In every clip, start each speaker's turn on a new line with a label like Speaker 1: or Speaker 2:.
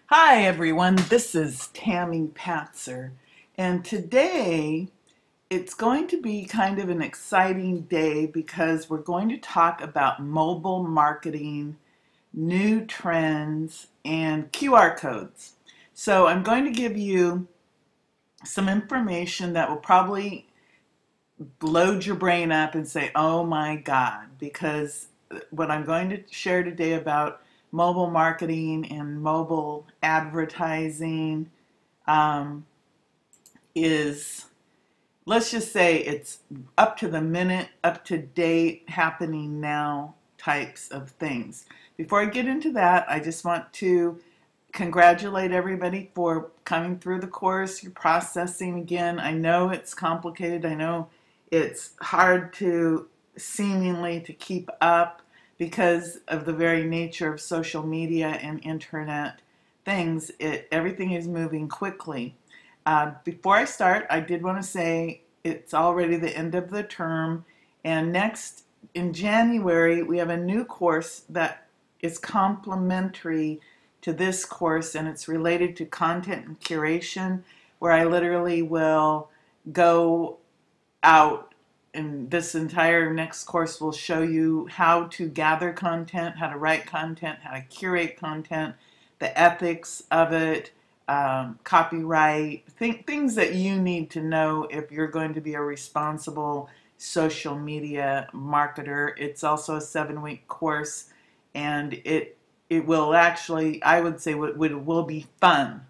Speaker 1: Hi everyone, this is Tammy Patzer, and today it's going to be kind of an exciting day because we're going to talk about mobile marketing, new trends, and QR codes. So I'm going to give you some information that will probably load your brain up and say, oh my God, because what I'm going to share today about mobile marketing and mobile advertising um, is, let's just say, it's up to the minute, up to date, happening now types of things. Before I get into that, I just want to congratulate everybody for coming through the course. You're processing again. I know it's complicated. I know it's hard to seemingly to keep up because of the very nature of social media and internet things. Everything is moving quickly. Before I start, I did want to say it's already the end of the term, and next in January we have a new course that is complementary to this course, and it's related to content and curation, where I literally will go out, and this entire next course will show you how to gather content, how to write content, how to curate content, the ethics of it, copyright, things that you need to know if you're going to be a responsible social media marketer. It's also a 7-week course, and it will actually, I would say, will be fun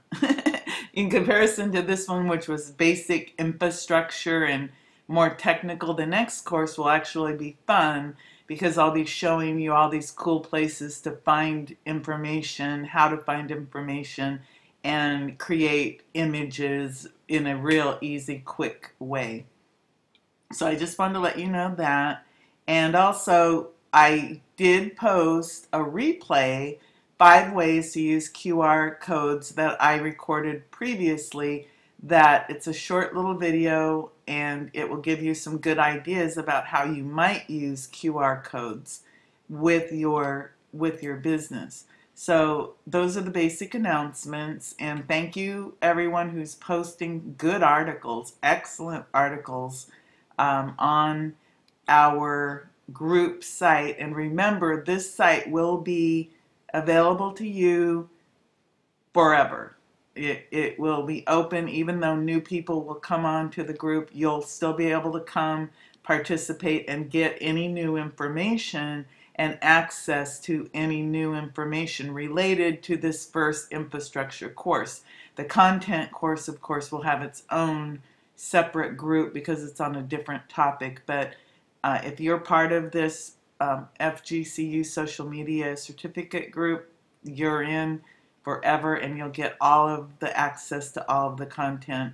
Speaker 1: in comparison to this one, which was basic infrastructure and more technical. The next course will actually be fun because I'll be showing you all these cool places to find information, how to find information, and create images in a real easy, quick way. So I just wanted to let you know that. And also, I did post a replay, 5 ways to use QR codes, that I recorded previously. That it's a short little video, and it will give you some good ideas about how you might use QR codes with your business. So those are the basic announcements, and thank you everyone who's posting good articles, excellent articles, on our group site. And remember, this site will be available to you forever. It will be open. Even though new people will come on to the group, you'll still be able to come, participate, and get any new information and access to any new information related to this first infrastructure course. The content course, of course, will have its own separate group because it's on a different topic. But if you're part of this FGCU social media certificate group, you're in forever, and you'll get all of the access to all of the content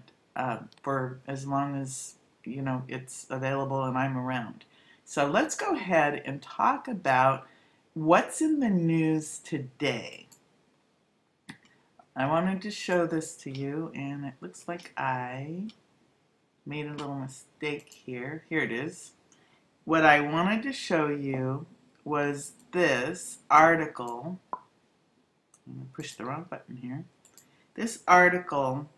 Speaker 1: for as long as it's available and I'm around. So let's go ahead and talk about what's in the news today. I wanted to show this to you, and it looks like I made a little mistake here. Here it is. What I wanted to show you was this article. I'm going to push the wrong button here. This article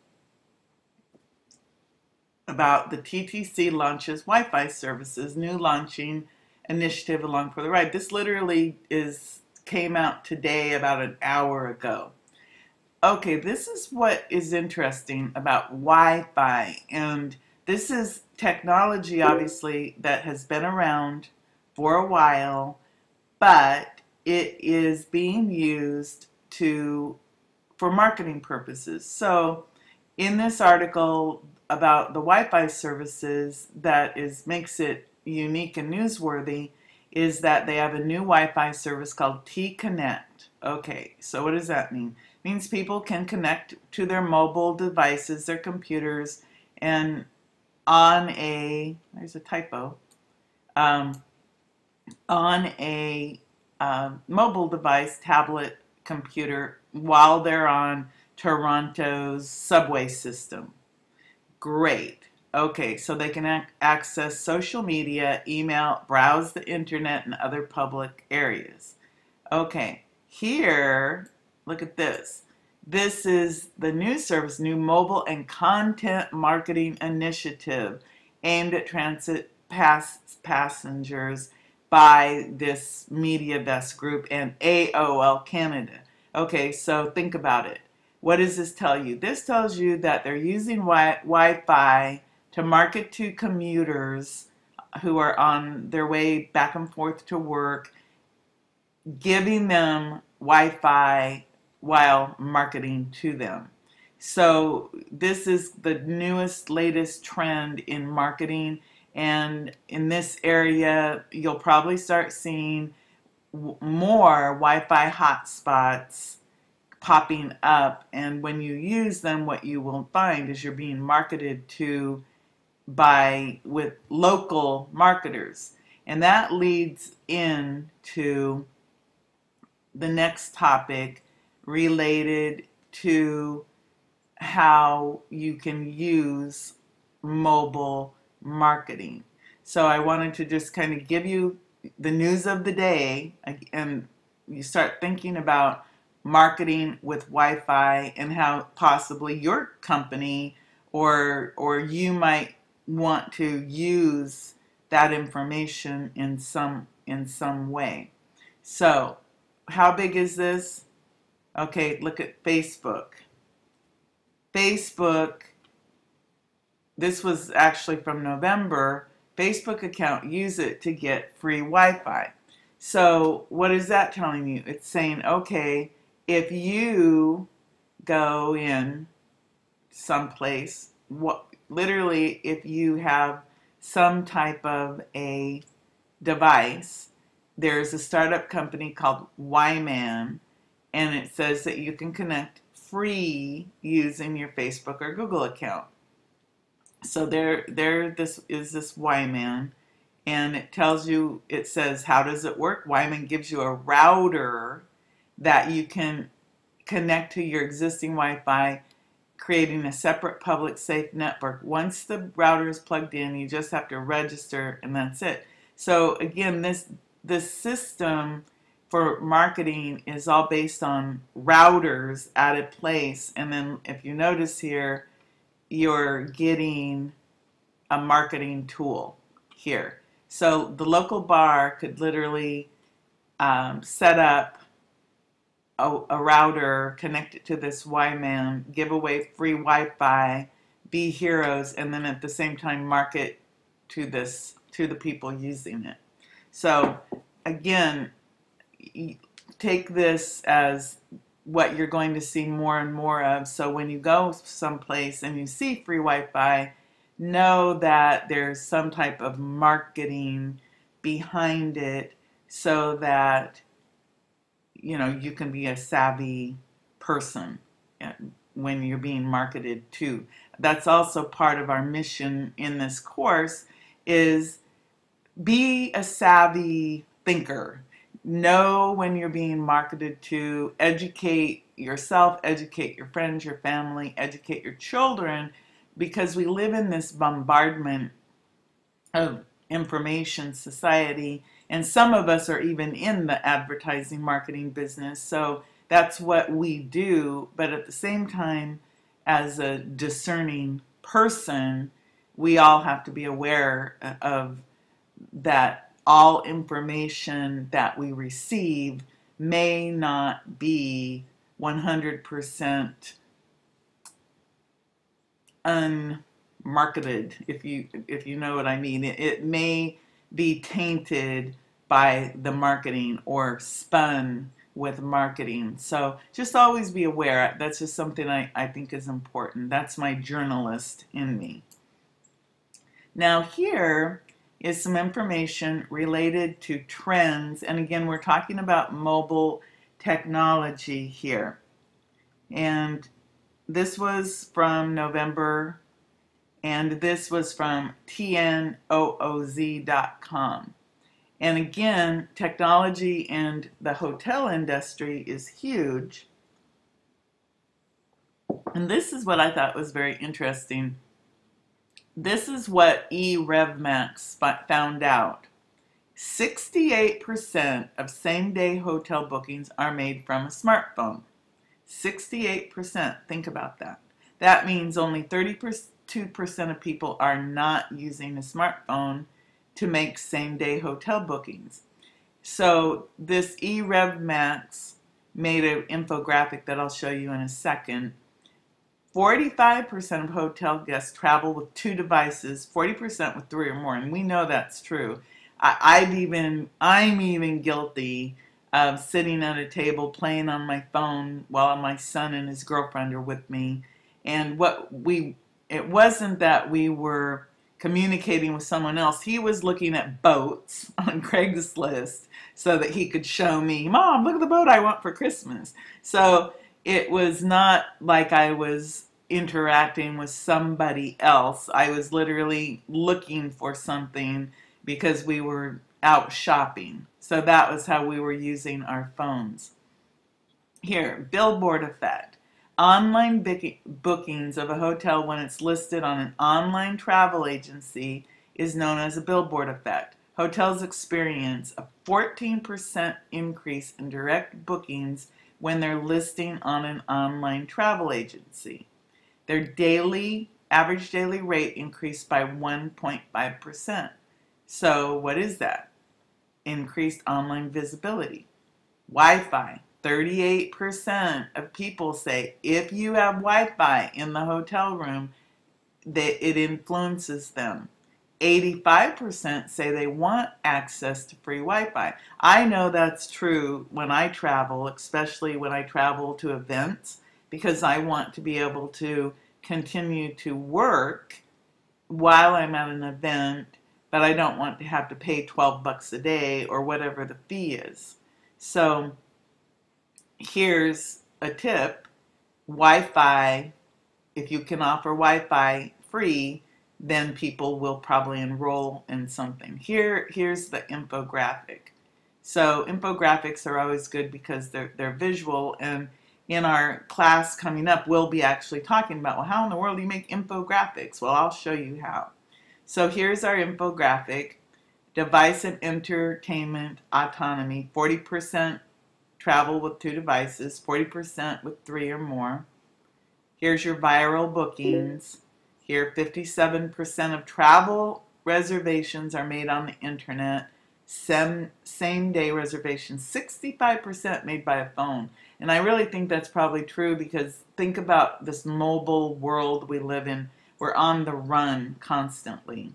Speaker 1: about the TTC launches Wi-Fi services, new launching initiative along for the ride. This literally came out today about an hour ago. Okay, this is what is interesting about Wi-Fi, and this is technology, obviously, that has been around for a while, but it is being used for marketing purposes. So in this article about the Wi-Fi services that makes it unique and newsworthy is that they have a new Wi-Fi service called T-Connect. Okay, so what does that mean? It means people can connect to their mobile devices, their computers, and there's a typo, on a mobile device, tablet, computer, while they're on Toronto's subway system. Great. Okay, so they can access social media, email, browse the internet, and other public areas. Okay, here, look at this. This is the new service, new mobile and content marketing initiative aimed at transit passengers by this MediaVest Group and AOL Canada. Okay, so think about it. What does this tell you? This tells you that they're using Wi-Fi to market to commuters who are on their way back and forth to work, giving them Wi-Fi while marketing to them. So this is the newest, latest trend in marketing, and in this area, you'll probably start seeing more Wi-Fi hotspots popping up, and when you use them, what you will find is you're being marketed to with local marketers, and that leads into the next topic related to how you can use mobile marketing. So I wanted to just kind of give you the news of the day, and you start thinking about marketing with Wi-Fi and how possibly your company or you might want to use that information in some way. So how big is this? Okay, look at Facebook. Facebook, this was actually from November. Facebook account, use it to get free Wi-Fi. So what is that telling you? It's saying, okay, if you go in someplace, literally if you have some type of a device, there's a startup company called Wyman, and it says that you can connect free using your Facebook or Google account. So this is this Wyman, and it tells you, it says, how does it work? Wyman gives you a router that you can connect to your existing Wi-Fi, creating a separate public safe network. Once the router is plugged in, you just have to register, and that's it. So again, this system for marketing is all based on routers at a place, and then if you notice here, you're getting a marketing tool here. So the local bar could literally set up a router, connect it to this Wyman, give away free Wi-Fi, be heroes, and then at the same time market to the people using it. So again, take this as what you're going to see more and more of. So when you go someplace and you see free Wi-Fi, know that there's some type of marketing behind it so that you can be a savvy person when you're being marketed to. That's also part of our mission in this course, is be a savvy thinker. Know when you're being marketed to, educate yourself, educate your friends, your family, educate your children, because we live in this bombardment of information society, and some of us are even in the advertising marketing business, so that's what we do. But at the same time, as a discerning person, we all have to be aware of that all information that we receive may not be 100% unmarketed, if you know what I mean. It may be tainted by the marketing or spun with marketing. So just always be aware. That's just something I think is important. That's my journalist in me. Now here is some information related to trends, and again, we're talking about mobile technology here. And this was from November, and this was from tnooz.com. And again, technology and the hotel industry is huge. And this is what I thought was very interesting. This is what eRevMax found out. 68% of same-day hotel bookings are made from a smartphone. 68%. Think about that. That means only 32% of people are not using a smartphone to make same-day hotel bookings. So this eRevMax made an infographic that I'll show you in a second. 45% of hotel guests travel with 2 devices, 40% with 3 or more, and we know that's true. I'm even guilty of sitting at a table playing on my phone while my son and his girlfriend are with me. And it wasn't that we were communicating with someone else. He was looking at boats on Craigslist so that he could show me, Mom, look at the boat I want for Christmas. So it was not like I was interacting with somebody else. I was literally looking for something because we were out shopping. So that was how we were using our phones. Here, billboard effect. Online bookings of a hotel when it's listed on an online travel agency is known as a billboard effect. Hotels experience a 14% increase in direct bookings when they're listing on an online travel agency. Their average daily rate increased by 1.5%. So what is that? Increased online visibility. Wi-Fi. 38% of people say if you have Wi-Fi in the hotel room, that it influences them. 85% say they want access to free Wi-Fi. I know that's true when I travel, especially when I travel to events, because I want to be able to continue to work while I'm at an event, but I don't want to have to pay $12 a day or whatever the fee is. So here's a tip. Wi-Fi, if you can offer Wi-Fi free, then people will probably enroll in something. Here's the infographic. So infographics are always good because they're visual, and in our class coming up, we'll be actually talking about, well, how in the world do you make infographics? Well, I'll show you how. So here's our infographic. Device and entertainment autonomy, 40% travel with 2 devices, 40% with 3 or more. Here's your viral bookings. Here, 57% of travel reservations are made on the internet. Same-day reservations, 65% made by a phone. And I really think that's probably true because think about this mobile world we live in. We're on the run constantly.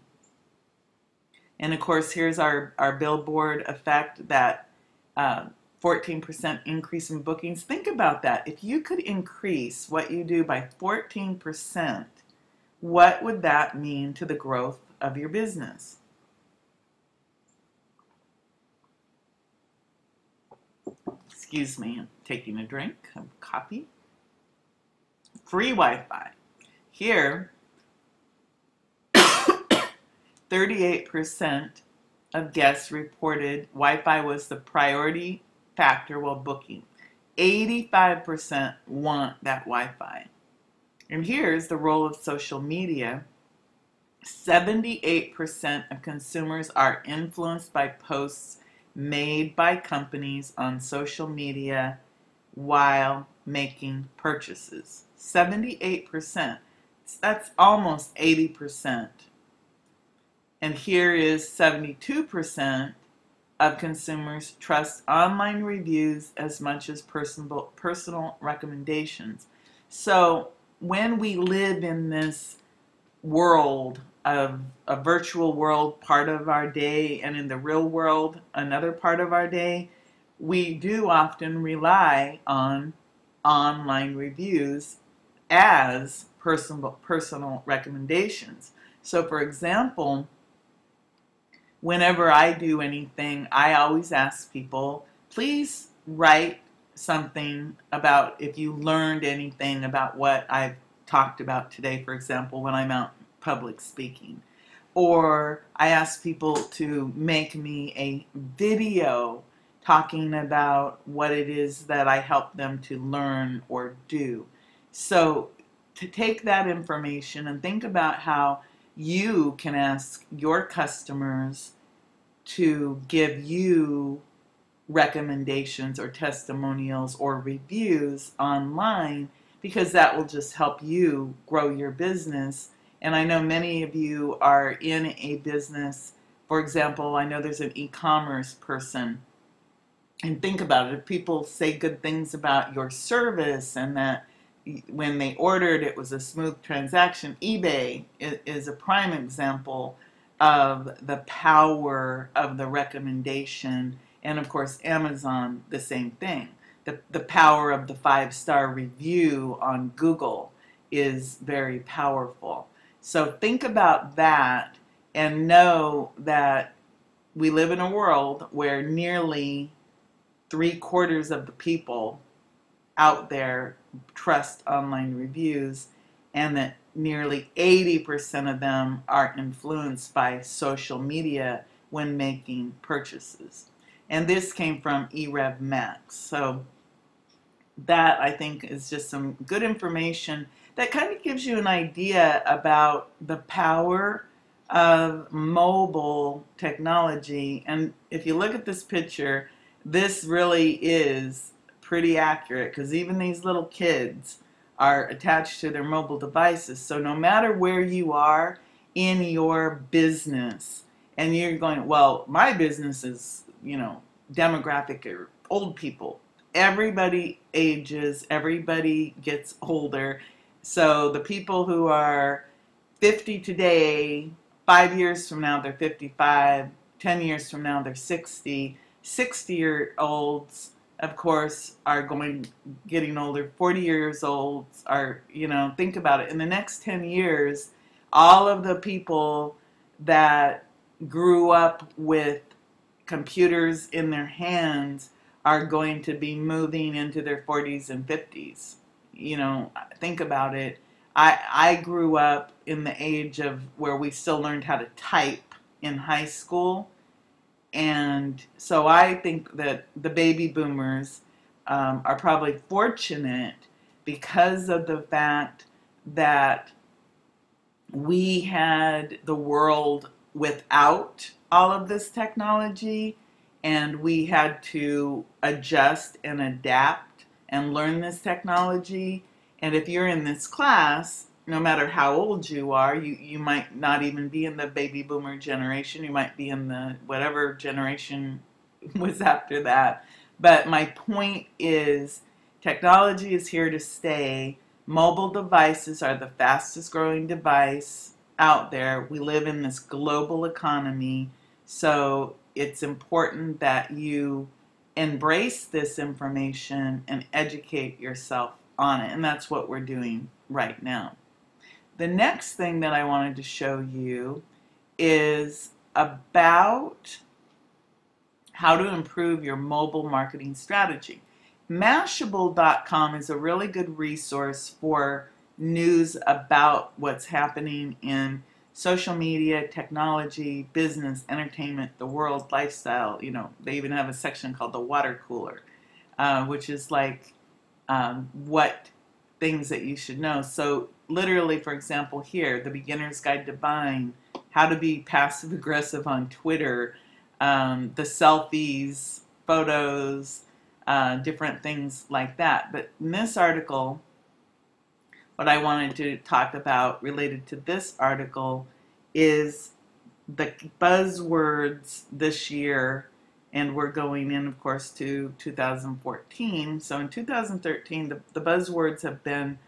Speaker 1: And of course, here's our billboard effect, that 14% increase in bookings. Think about that. If you could increase what you do by 14%, what would that mean to the growth of your business? Excuse me, I'm taking a drink of coffee. Free Wi-Fi. Here, 38% of guests reported Wi-Fi was the priority factor while booking. 85% want that Wi-Fi. And here's the role of social media. 78% of consumers are influenced by posts made by companies on social media while making purchases. 78%. That's almost 80%. And here is 72% of consumers trust online reviews as much as personal recommendations. So when we live in this world of a virtual world part of our day and in the real world another part of our day, we do often rely on online reviews as personal recommendations. So for example, whenever I do anything, I always ask people, please write something about if you learned anything about what I've talked about today, for example, when I'm out public speaking. Or I ask people to make me a video talking about what it is that I help them to learn or do. So to take that information and think about how you can ask your customers to give you recommendations or testimonials or reviews online, because that will just help you grow your business. And I know many of you are in a business. For example, I know there's an e-commerce person, and think about it. If people say good things about your service and that when they ordered it was a smooth transaction, eBay is a prime example of the power of the recommendation. And of course, Amazon, the same thing. The power of the 5-star review on Google is very powerful. So think about that and know that we live in a world where nearly 3/4 of the people out there trust online reviews, and that nearly 80% of them are influenced by social media when making purchases. And this came from eRev Max. So that, I think, is just some good information that kind of gives you an idea about the power of mobile technology. And if you look at this picture, this really is pretty accurate, because even these little kids are attached to their mobile devices. So no matter where you are in your business, and you're going, well, my business is, demographic or old people. Everybody ages, everybody gets older. So the people who are 50 today, 5 years from now, they're 55, 10 years from now, they're 60. 60-year-olds, of course, are getting older. 40 years old are, think about it. In the next 10 years, all of the people that grew up with computers in their hands are going to be moving into their 40s and 50s. Think about it. I grew up in the age of where we still learned how to type in high school. And so I think that the baby boomers are probably fortunate because of the fact that we had the world without all of this technology, and we had to adjust and adapt and learn this technology. And if you're in this class, no matter how old you are, you might not even be in the baby boomer generation. You might be in the whatever generation was after that. But my point is, technology is here to stay. Mobile devices are the fastest growing device out there. We live in this global economy, so it's important that you embrace this information and educate yourself on it. And that's what we're doing right now. The next thing that I wanted to show you is about how to improve your mobile marketing strategy. Mashable.com is a really good resource for news about what's happening in social media, technology, business, entertainment, the world, lifestyle. They even have a section called the water cooler, which is like what things that you should know. So literally, for example, here, the Beginner's Guide to Buying, how to be passive aggressive on Twitter, the selfies, photos, different things like that. But in this article, what I wanted to talk about related to this article is the buzzwords this year, and we're going in, of course, to 2014. So in 2013, the buzzwords have been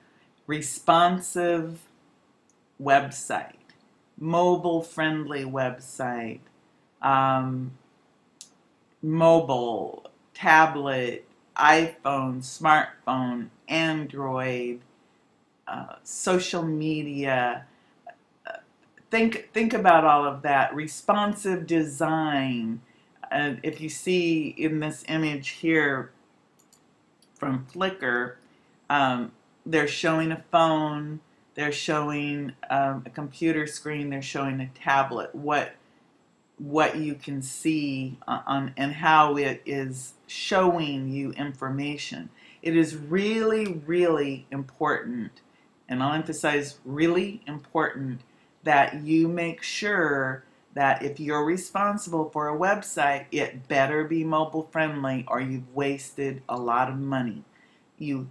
Speaker 1: responsive website, mobile-friendly website, mobile, tablet, iPhone, smartphone, Android, social media. Think about all of that. Responsive design. If you see in this image here from Flickr, they're showing a phone, they're showing a computer screen, they're showing a tablet. What you can see on and how it is showing you information. It is really, really important, and I'll emphasize really important, that you make sure that if you're responsible for a website, it better be mobile friendly or you've wasted a lot of money. You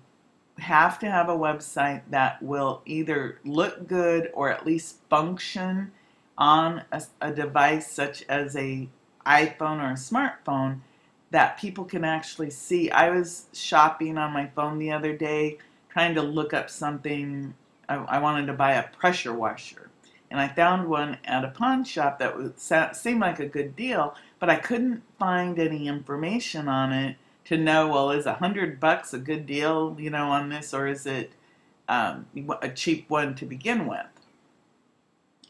Speaker 1: have to have a website that will either look good or at least function on a device such as a iPhone or a smartphone that people can actually see. I was shopping on my phone the other day trying to look up something. I wanted to buy a pressure washer, and I found one at a pawn shop that seemed like a good deal, but I couldn't find any information on it to know, well, is $100 a good deal, on this, or is it a cheap one to begin with?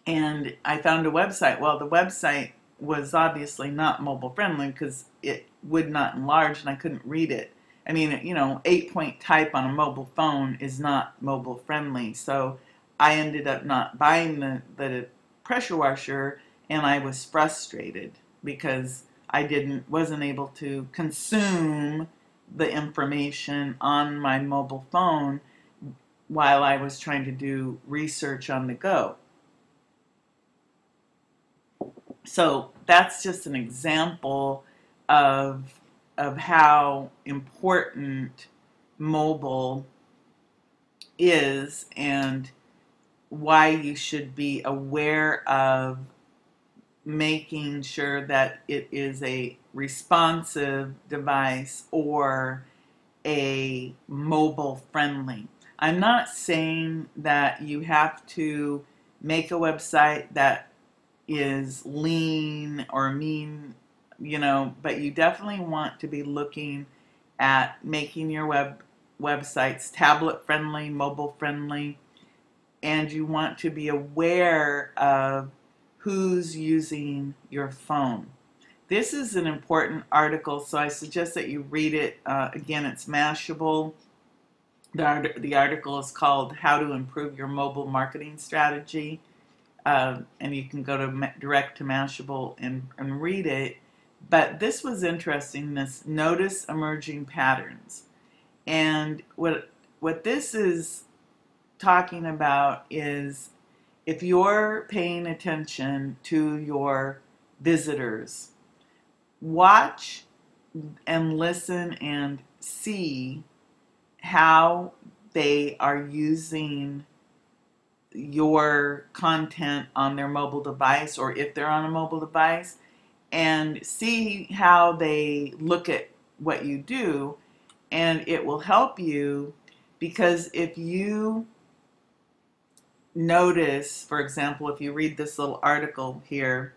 Speaker 1: And I found a website. Well, the website was obviously not mobile friendly because it would not enlarge and I couldn't read it. I mean, 8-point type on a mobile phone is not mobile friendly. So I ended up not buying the pressure washer, and I was frustrated because I wasn't able to consume the information on my mobile phone while I was trying to do research on the go. So that's just an example of how important mobile is and why you should be aware of making sure that it is a responsive device or a mobile friendly. I'm not saying that you have to make a website that is lean or mean, but you definitely want to be looking at making your websites tablet friendly, mobile friendly, and you want to be aware of who's using your phone. This is an important article, so I suggest that you read it. Again, it's Mashable. The article is called How to Improve Your Mobile Marketing Strategy. And you can go direct to Mashable and read it. But this was interesting, this notice emerging patterns. And what this is talking about is if you're paying attention to your visitors, watch and listen and see how they are using your content on their mobile device, or if they're on a mobile device, and see how they look at what you do, and it will help you, because if you notice, for example, if you read this little article here,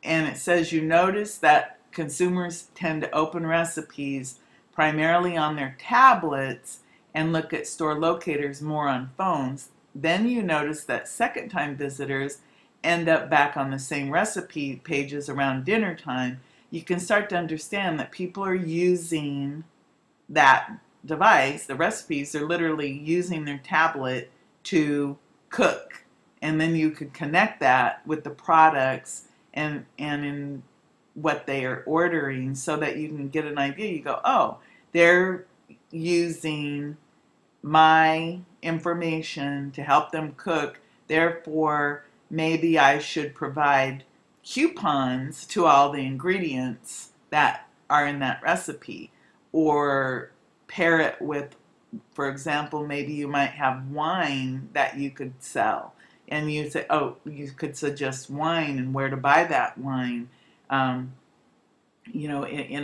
Speaker 1: and it says you notice that consumers tend to open recipes primarily on their tablets and look at store locators more on phones, then you notice that second-time visitors end up back on the same recipe pages around dinner time. You can start to understand that people are using that device, the recipes, they're literally using their tablet to cook. And then you could connect that with the products and in what they are ordering so that you can get an idea. You go, oh, they're using my information to help them cook, therefore maybe I should provide coupons to all the ingredients that are in that recipe, or pair it with, for example, maybe you might have wine that you could sell, and you say, oh, you could suggest wine and where to buy that wine, in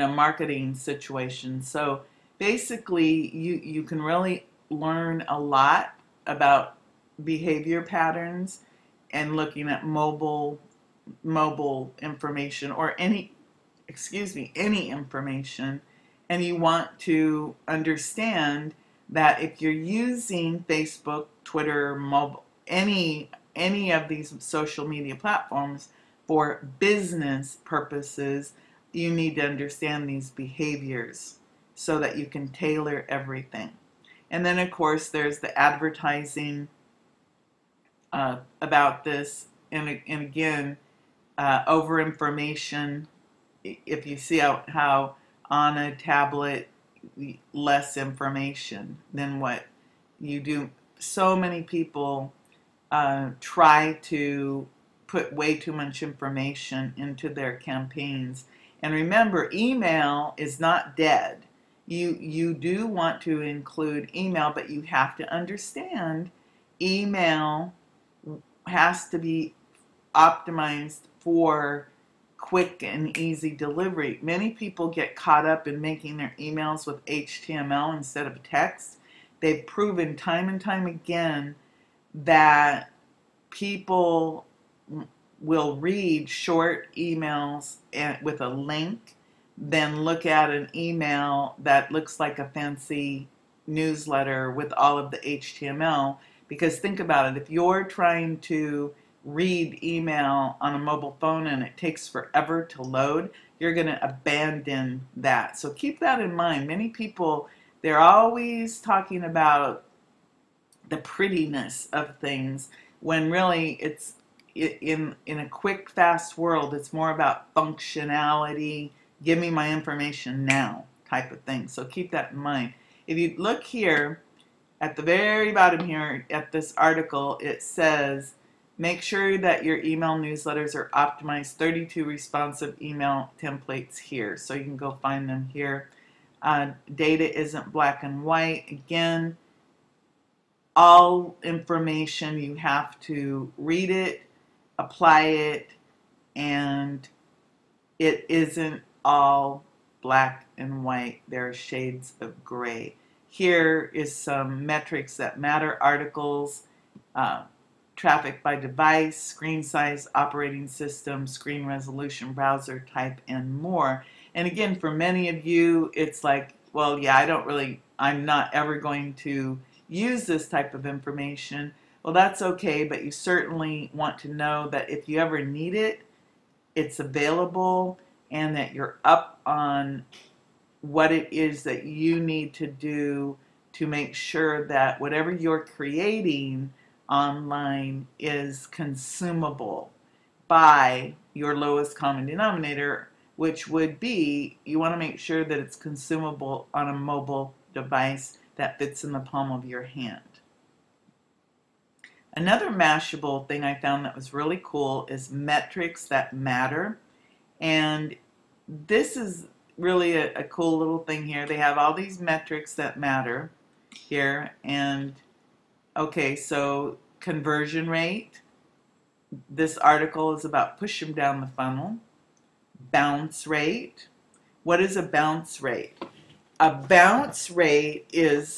Speaker 1: a marketing situation. So basically you can really learn a lot about behavior patterns and looking at mobile information, or any information, and you want to understand that if you're using Facebook, Twitter, mobile, any of these social media platforms for business purposes, you need to understand these behaviors so that you can tailor everything. And then, of course, there's the advertising about this. And again, over information. If you see how on a tablet, less information than what you do. So many people try to put way too much information into their campaigns. And remember, email is not dead. You do want to include email, but you have to understand email has to be optimized for quick and easy delivery. Many people get caught up in making their emails with HTML instead of text. They've proven time and time again that people will read short emails with a link, then look at an email that looks like a fancy newsletter with all of the HTML. Because think about it, if you're trying to read email on a mobile phone and it takes forever to load, you're going to abandon that. So keep that in mind. Many people, they're always talking about the prettiness of things when really it's in a quick, fast world, it's more about functionality, give me my information now type of thing. So keep that in mind. If you look here at the very bottom here at this article, it says make sure that your email newsletters are optimized. 32 responsive email templates here, so you can go find them here. Data isn't black and white. Again, all information, you have to read it, apply it, and it isn't all black and white. There are shades of gray. Here is some metrics that matter: articles, traffic by device, screen size, operating system, screen resolution, browser type, and more. And again, for many of you, it's like, well, yeah, I'm not ever going to use this type of information. Well, that's okay, but you certainly want to know that if you ever need it, it's available, and that you're up on what it is that you need to do to make sure that whatever you're creating online is consumable by your lowest common denominator, which would be, you want to make sure that it's consumable on a mobile device that fits in the palm of your hand. Another Mashable thing I found that was really cool is metrics that matter. And this is really a cool little thing here. They have all these metrics that matter here. And okay, so conversion rate. This article is about push them down the funnel. Bounce rate. What is a bounce rate? A bounce rate is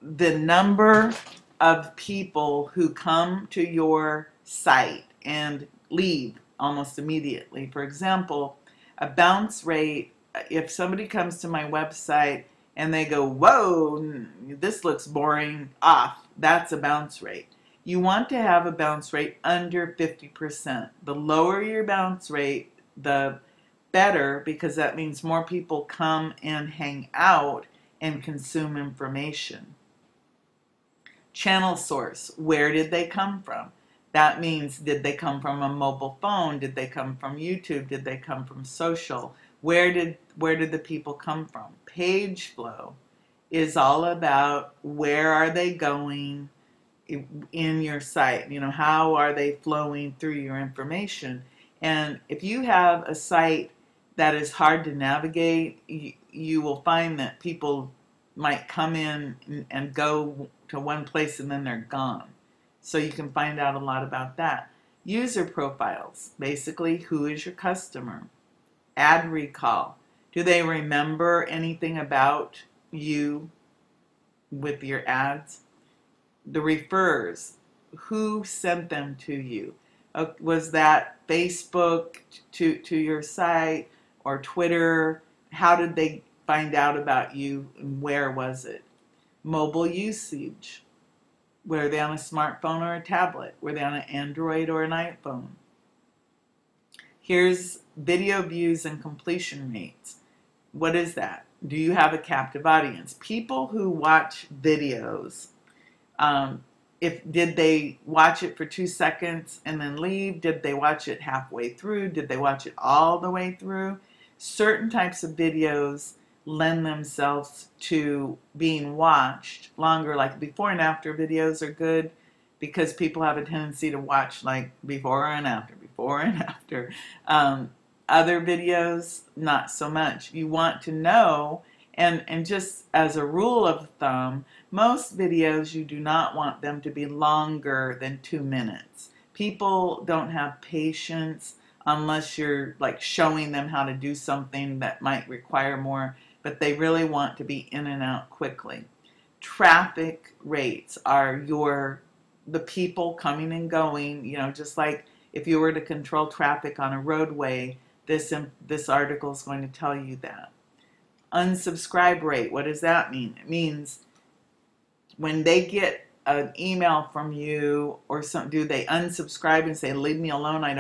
Speaker 1: the number of people who come to your site and leave almost immediately. For example, a bounce rate, if somebody comes to my website and they go, whoa, this looks boring, off, that's a bounce rate. You want to have a bounce rate under 50%. The lower your bounce rate, the better, because that means more people come and hang out and consume information. Channel source, where did they come from? That means, did they come from a mobile phone? Did they come from YouTube? Did they come from social? Where did the people come from? Page flow is all about where are they going in your site. You know, how are they flowing through your information? And if you have a site that is hard to navigate, you will find that people might come in and go to one place and then they're gone. So you can find out a lot about that. User profiles, basically, who is your customer? Ad recall, do they remember anything about you with your ads? The refers, who sent them to you? Was that Facebook to your site or Twitter? How did they find out about you and where was it? Mobile usage. Were they on a smartphone or a tablet? Were they on an Android or an iPhone? Here's video views and completion rates. What is that? Do you have a captive audience? People who watch videos, did they watch it for 2 seconds and then leave? Did they watch it halfway through? Did they watch it all the way through? Certain types of videos lend themselves to being watched longer, like before and after videos are good because people have a tendency to watch like before and after, before and after. Um, Other videos, not so much. You want to know, and just as a rule of thumb, most videos you do not want them to be longer than 2 minutes. People don't have patience unless you're like showing them how to do something that might require more, but they really want to be in and out quickly. Traffic rates are the people coming and going, just like if you were to control traffic on a roadway, this article is going to tell you that. Unsubscribe rate, what does that mean? It means when they get an email from you or something, do they unsubscribe and say, leave me alone, I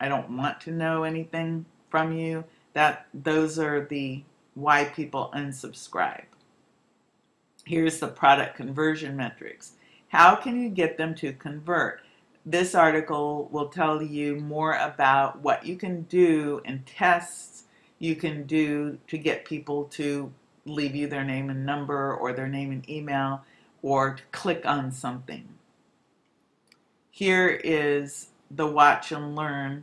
Speaker 1: don't want to know anything from you? Those are the why people unsubscribe. Here's the product conversion metrics. How can you get them to convert? This article will tell you more about what you can do and tests you can do to get people to leave you their name and number or their name and email or to click on something. Here is the watch and learn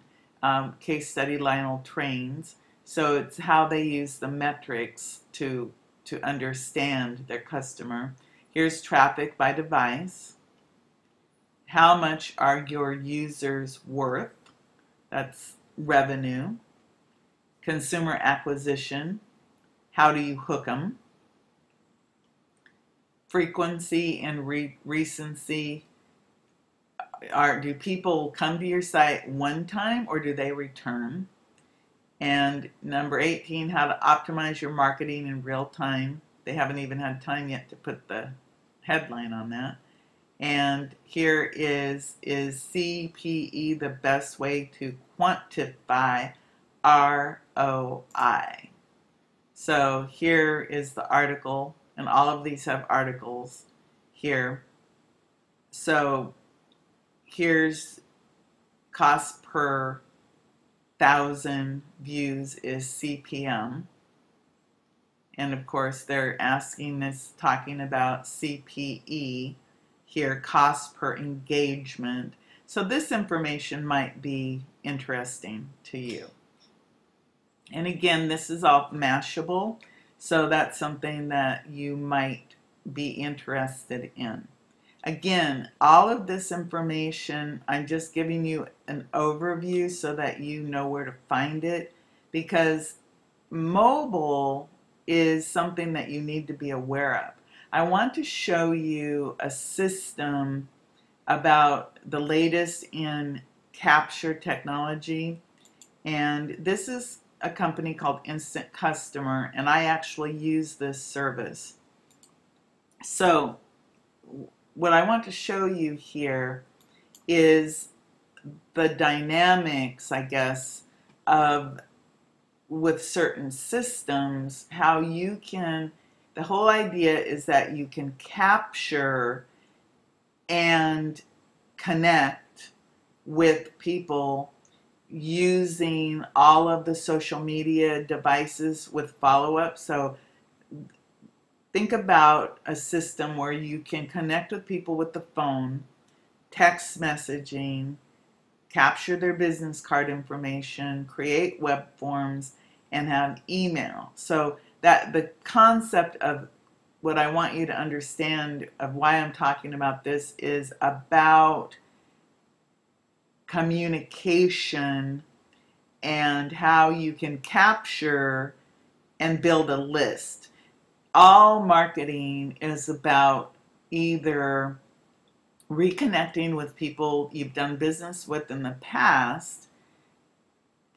Speaker 1: case study Lionel Trains. So it's how they use the metrics to understand their customer. Here's traffic by device. How much are your users worth? That's revenue. Consumer acquisition. How do you hook them? Frequency and recency. Do people come to your site one time or do they return? And number 18, how to optimize your marketing in real time. They haven't even had time yet to put the headline on that. And here is CPE the best way to quantify ROI? So here is the article, and all of these have articles here. So here's cost per 1,000 views is CPM. And of course they're asking this, talking about CPE here, cost per engagement. So this information might be interesting to you. And again, this is all Mashable, so that's something that you might be interested in. Again, all of this information, I'm just giving you an overview so that you know where to find it, because mobile is something that you need to be aware of. I want to show you a system about the latest in capture technology, and this is a company called Instant Customer, and I actually use this service. So what I want to show you here is the dynamics, I guess, of with certain systems, how you can, the whole idea is that you can capture and connect with people using all of the social media devices with follow-up. So think about a system where you can connect with people with the phone, text messaging, capture their business card information, create web forms, and have email. So that the concept of what I want you to understand of why I'm talking about this is about communication and how you can capture and build a list. All marketing is about either reconnecting with people you've done business with in the past,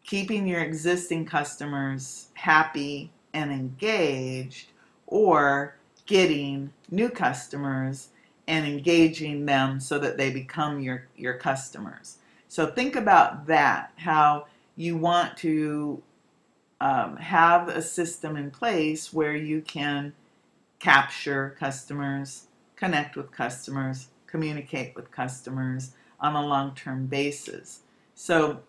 Speaker 1: keeping your existing customers happy and engaged, or getting new customers and engaging them so that they become your customers. So think about that, how you want to have a system in place where you can capture customers, connect with customers, communicate with customers on a long-term basis. So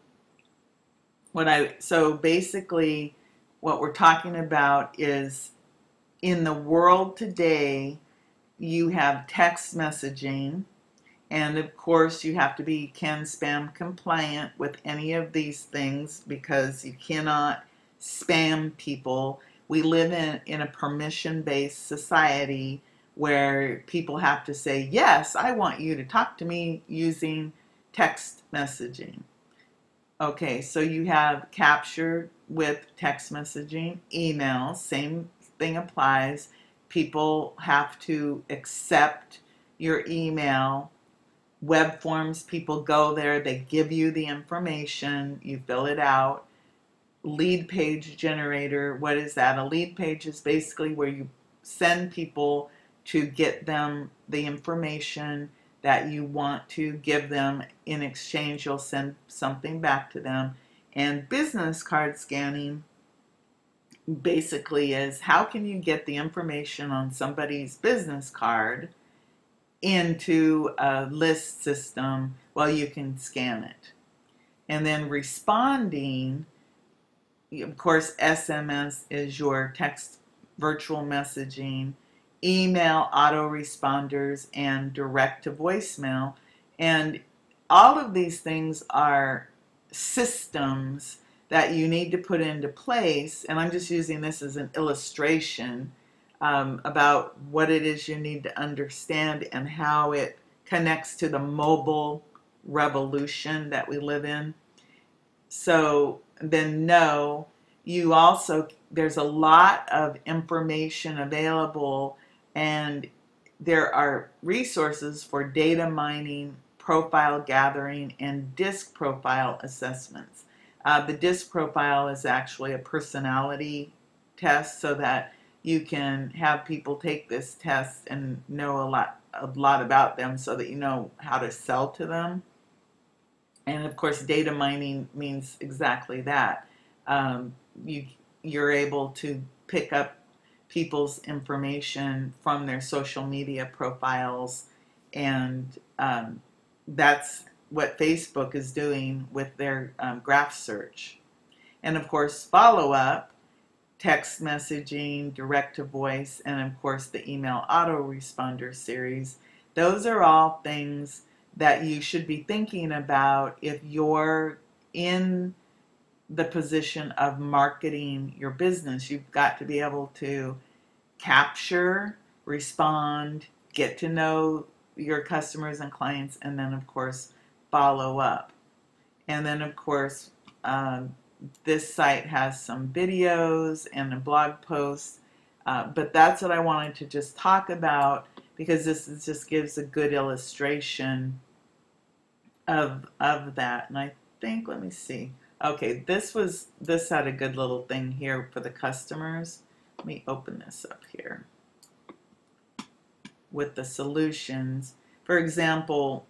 Speaker 1: basically what we're talking about is, in the world today, you have text messaging, And of course, you have to be CAN spam compliant with any of these things because you cannot spam people. We live in a permission-based society where people have to say, yes, I want you to talk to me using text messaging. Okay, so you have capture with text messaging, email, same thing applies. People have to accept your email. Web forms, people go there, they give you the information, you fill it out. Lead page generator, what is that? A lead page is basically where you send people to get them the information that you want to give them. In exchange, you'll send something back to them. And business card scanning basically is how can you get the information on somebody's business card into a list system while you can scan it. And then responding, of course, SMS is your text virtual messaging, email autoresponders, and direct to voicemail. And all of these things are systems that you need to put into place. And I'm just using this as an illustration about what it is you need to understand and how it connects to the mobile revolution that we live in. So then know you also, there's a lot of information available, and there are resources for data mining, profile gathering, and DISC profile assessments. The DISC profile is actually a personality test so that you can have people take this test and know a lot about them so that you know how to sell to them. And of course, data mining means exactly that. You're able to pick up people's information from their social media profiles, and that's what Facebook is doing with their graph search. And of course, follow up, text messaging, direct to voice, and of course the email autoresponder series. Those are all things that you should be thinking about if you're in the position of marketing your business. You've got to be able to capture, respond, get to know your customers and clients, and then of course follow up. And then of course this site has some videos and a blog post, but that's what I wanted to just talk about because just gives a good illustration of that. And I think, let me see. Okay, this had a good little thing here for the customers. Let me open this up here with the solutions. For example,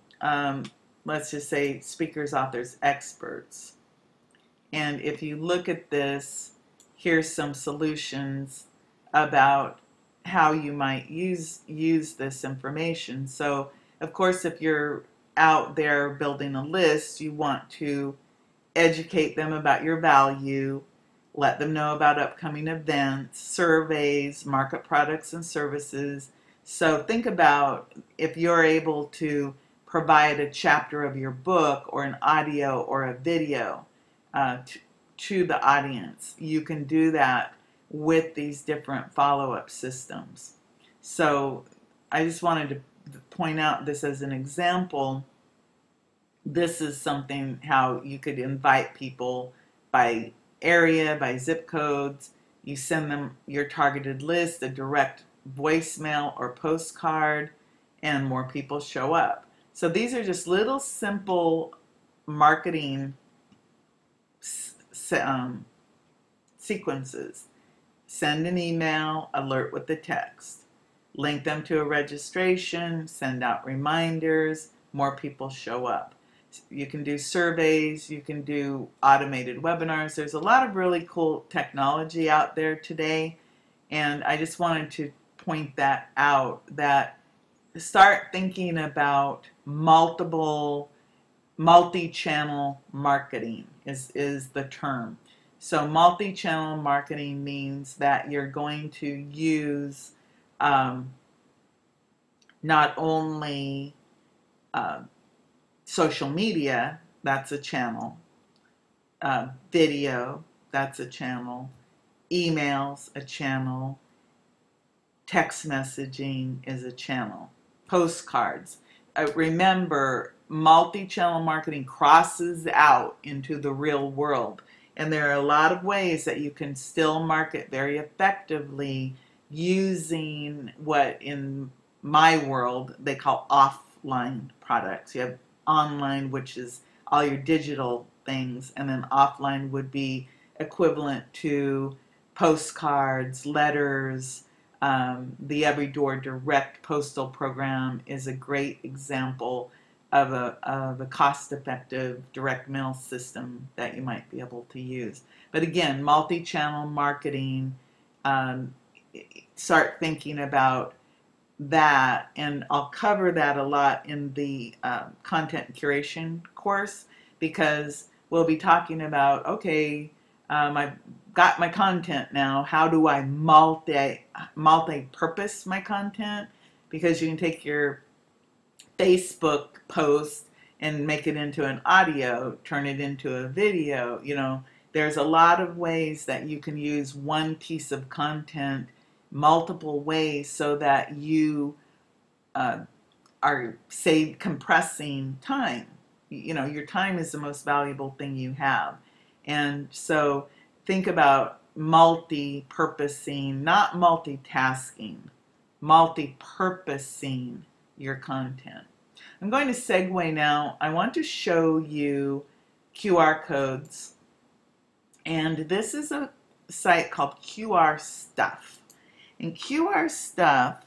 Speaker 1: let's just say speakers, authors, experts. And if you look at this, here's some solutions about how you might use this information. So, of course, if you're out there building a list, you want to educate them about your value, let them know about upcoming events, surveys, market products and services. So think about if you're able to provide a chapter of your book or an audio or a video to the audience. You can do that with these different follow-up systems. So I just wanted to point out this as an example. This is something how you could invite people by area, by zip codes. You send them your targeted list, a direct voicemail or postcard, and more people show up. So these are just little simple marketing sequences. Send an email, alert with the text. Link them to a registration, send out reminders, more people show up. You can do surveys, you can do automated webinars. There's a lot of really cool technology out there today, and I just wanted to point that out, that start thinking about multi-channel marketing is the term. So multi-channel marketing means that you're going to use not only Social media, that's a channel. Video, that's a channel. Emails, a channel. Text messaging is a channel. Postcards. Remember, multi-channel marketing crosses out into the real world. And there are a lot of ways that you can still market very effectively using what in my world they call offline products. You have online, which is all your digital things, and then offline would be equivalent to postcards, letters. The Every Door Direct postal program is a great example of a cost-effective direct mail system that you might be able to use. But again, multi-channel marketing, start thinking about that, and I'll cover that a lot in the content curation course, because we'll be talking about, okay, I've got my content now. How do I multi-purpose my content? Because you can take your Facebook post and make it into an audio, turn it into a video. You know, there's a lot of ways that you can use one piece of content multiple ways so that you are, say, compressing time. You know, your time is the most valuable thing you have. And so think about multi-purposing, not multitasking, multi-purposing your content. I'm going to segue now. I want to show you QR codes. And this is a site called QR Stuff. And QR Stuff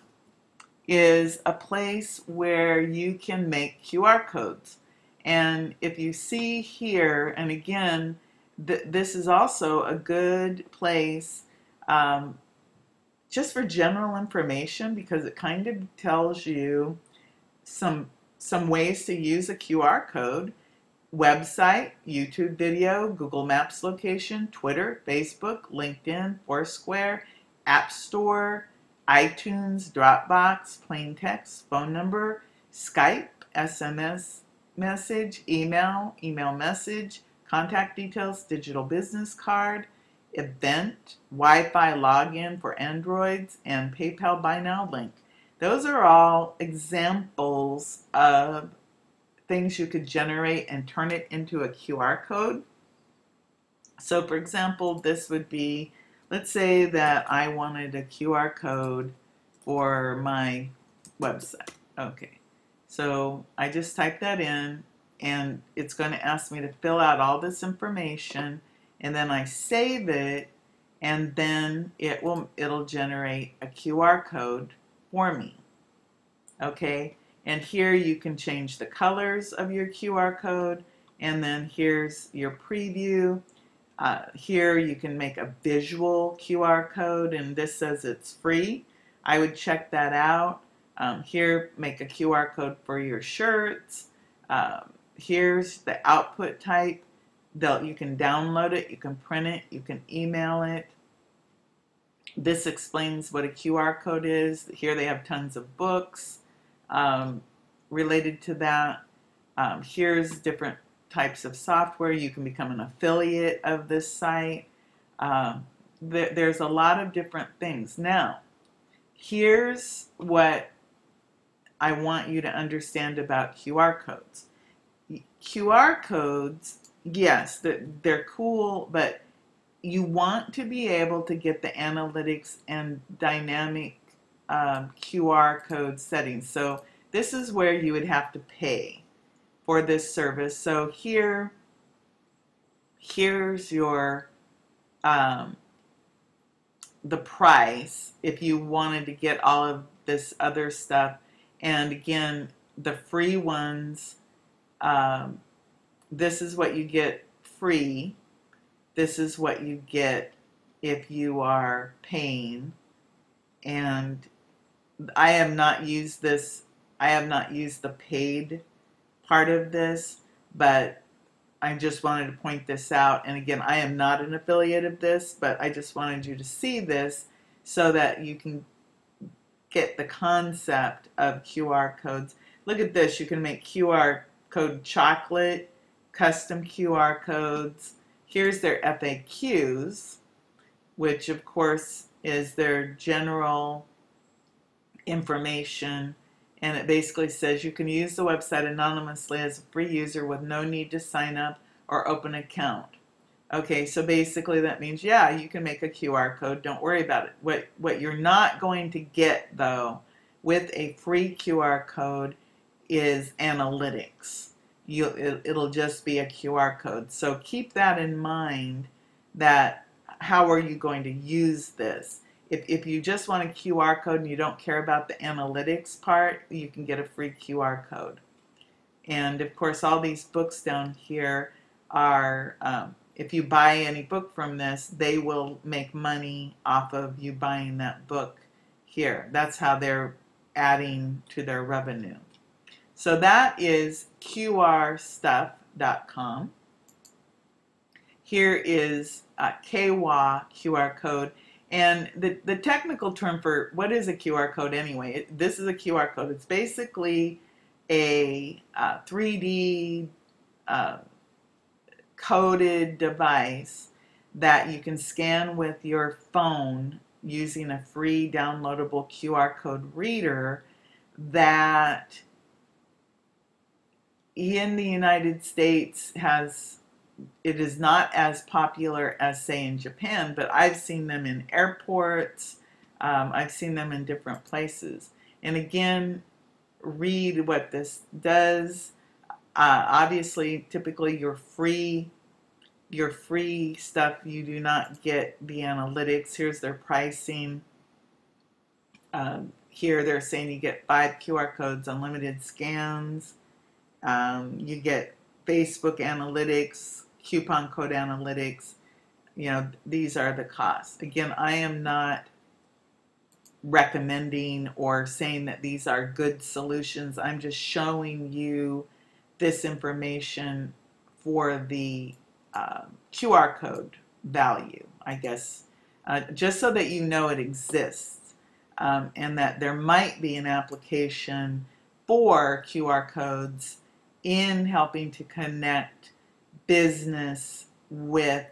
Speaker 1: is a place where you can make QR codes. And if you see here, and again, this is also a good place just for general information, because it kind of tells you some ways to use a QR code. Website, YouTube video, Google Maps location, Twitter, Facebook, LinkedIn, Foursquare, App Store, iTunes, Dropbox, plain text, phone number, Skype, SMS message, email message, contact details, digital business card, event, Wi-Fi login for Androids, and PayPal Buy Now link. Those are all examples of things you could generate and turn it into a QR code. So for example, this would be, let's say that I wanted a QR code for my website. Okay, so I just type that in, and it's going to ask me to fill out all this information, and then I save it, and then it'll generate a QR code for me. Okay, and here you can change the colors of your QR code, and then here's your preview. Here you can make a visual QR code, and this says it's free. I would check that out. Here, make a QR code for your shirts. Here's the output type. You can download it, you can print it, you can email it. This explains what a QR code is. Here they have tons of books related to that. Here's different types of software. You can become an affiliate of this site. There's a lot of different things. Now, here's what I want you to understand about QR codes. QR codes, yes, they're cool, but you want to be able to get the analytics and dynamic QR code settings. So this is where you would have to pay for this service. So here's your the price if you wanted to get all of this other stuff. And again, the free ones, this is what you get free. This is what you get if you are paying. And I have not used this. I have not used the paid part of this, but I just wanted to point this out. And again, I am not an affiliate of this, but I just wanted you to see this so that you can get the concept of QR codes. Look at this. You can make QR code chocolate, custom QR codes. Here's their FAQs, which of course is their general information, and it basically says you can use the website anonymously as a free user with no need to sign up or open an account. Okay, so basically that means, yeah, you can make a QR code. Don't worry about it. What you're not going to get, though, with a free QR code is analytics. It'll just be a QR code. So keep that in mind, that how are you going to use this? If you just want a QR code and you don't care about the analytics part, you can get a free QR code. And of course, all these books down here are, if you buy any book from this, they will make money off of you buying that book here. That's how they're adding to their revenue. So that is qrstuff.com. Here is KWA QR code. And the technical term for what is a QR code anyway, this is a QR code. It's basically a 3D coded device that you can scan with your phone using a free downloadable QR code reader that in the United States it is not as popular as, say, in Japan, but I've seen them in airports. I've seen them in different places. And again, read what this does. Obviously, typically your free stuff, you do not get the analytics. Here's their pricing. Here they're saying you get 5 QR codes, unlimited scans. You get Facebook analytics, coupon code analytics. You know, these are the costs. Again, I am not recommending or saying that these are good solutions. I'm just showing you this information for the QR code value, I guess, just so that you know it exists, and that there might be an application for QR codes in helping to connect business with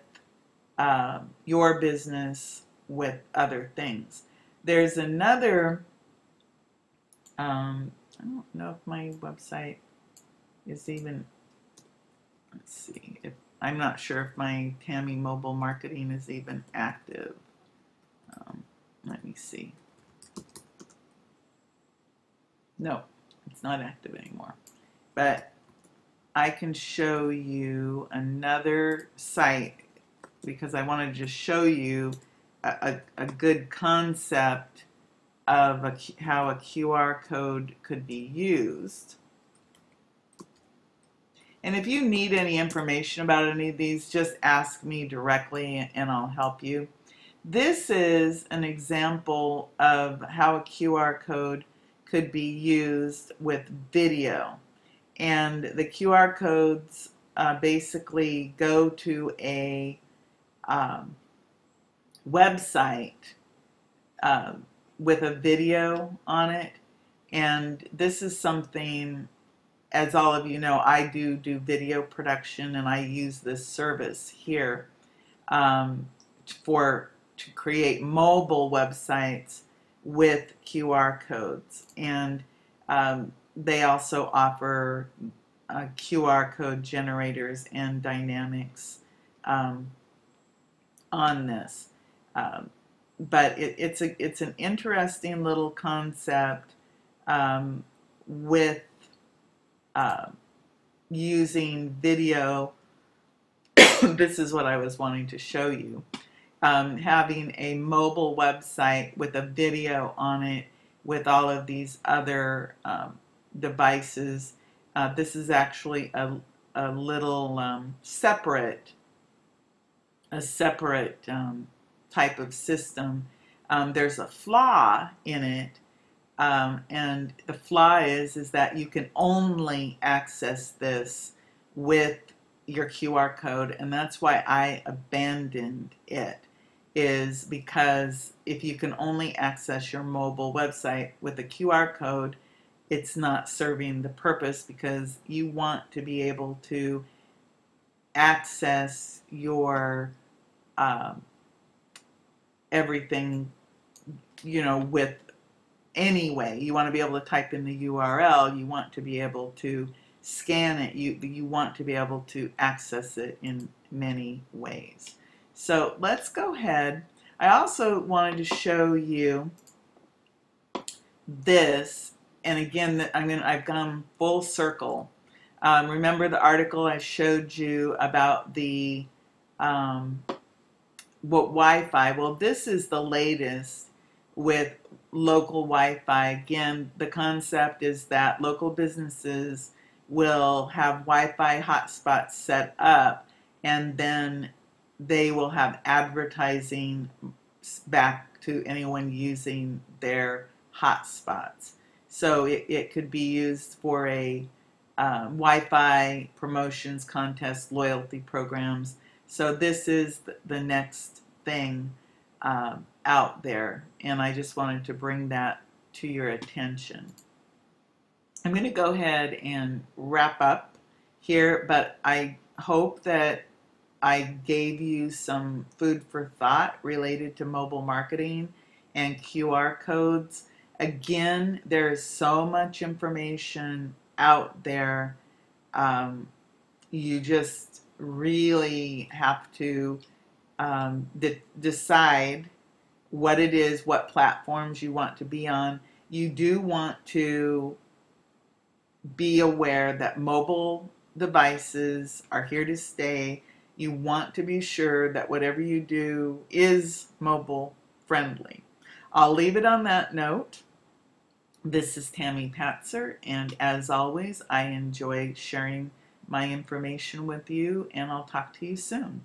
Speaker 1: your business with other things. There's another, I don't know if my website is even, let's see, I'm not sure if my Tammy Mobile Marketing is even active. Let me see. No, it's not active anymore. But I can show you another site because I want to just show you a good concept of how a QR code could be used. And if you need any information about any of these, just ask me directly and I'll help you. This is an example of how a QR code could be used with video. And the QR codes basically go to a website with a video on it. And this is something, as all of you know, I do video production, and I use this service here to create mobile websites with QR codes. And they also offer QR code generators and dynamics on this. But it's an interesting little concept with using video. This is what I was wanting to show you. Having a mobile website with a video on it with all of these other devices. This is actually a little separate type of system. There's a flaw in it, and the flaw is that you can only access this with your QR code, and that's why I abandoned it, is because if you can only access your mobile website with a QR code, it's not serving the purpose, because you want to be able to access your um, everything, with anyway. You want to be able to type in the URL. You want to be able to scan it. You want to be able to access it in many ways. So let's go ahead. I also wanted to show you this, and again, I've gone full circle. Remember the article I showed you about the what Wi-Fi? Well, this is the latest with local Wi-Fi. Again, the concept is that local businesses will have Wi-Fi hotspots set up, and then they will have advertising back to anyone using their hotspots. So it could be used for a Wi-Fi promotions, contests, loyalty programs. So this is the next thing out there, and I just wanted to bring that to your attention. I'm going to go ahead and wrap up here, but I hope that I gave you some food for thought related to mobile marketing and QR codes. Again, there is so much information out there. You just really have to decide what it is, what platforms you want to be on. You do want to be aware that mobile devices are here to stay. You want to be sure that whatever you do is mobile friendly. I'll leave it on that note. This is Tammy Patzer, and as always, I enjoy sharing my information with you, and I'll talk to you soon.